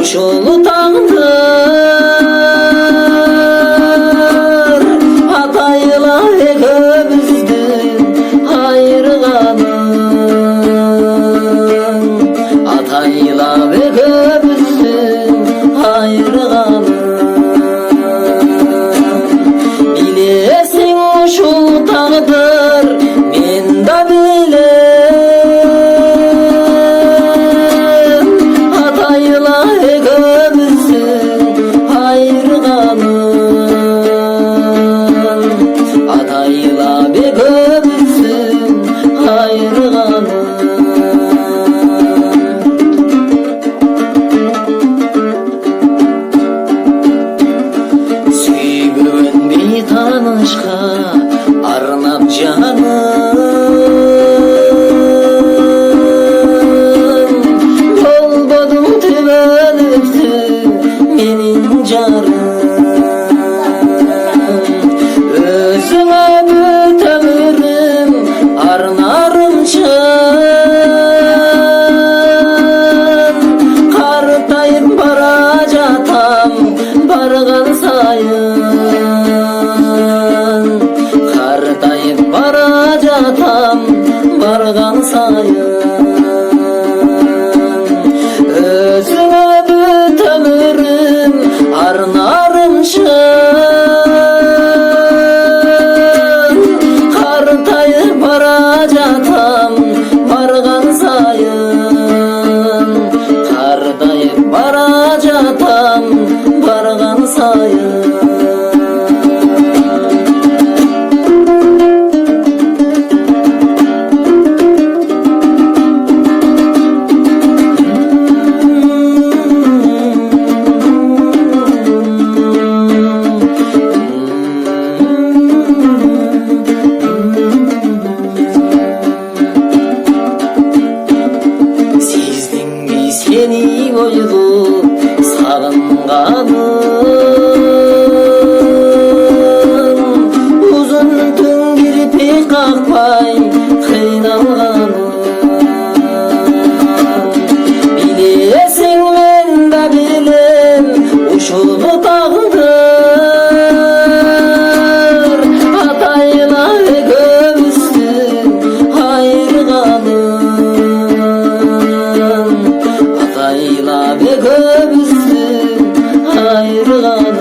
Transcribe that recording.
ушул тағдыр атайла экөөбүздүн айырганын, атайла экөөбүздүн айырганын. Билесиң ушул тағдыр мен да билем, атайла экөөбүздүн айырганын, атайла экөөбүздүн айырганын. Сүйгөн бейтанышка арнап жаным, болбодуң түбөлүптү менин жарым. Өзүңө бүт өмүрүм арнарымчы, картайып бара жатам барган сайын, картайып бара жатам барган сайын. Өзүңө бүт өмүрүм арнарымчы, картайып бара жатам барган сайын, картайып бара жатам барган сайын. Сездиңби сени ойлоп сагынганым, узун түн кирпик какпай кыйналганым. Билесиң мен да билем ушул тағдыр атайла экөөбүздүн айырганын, атайла экөөбүздүн айырганын.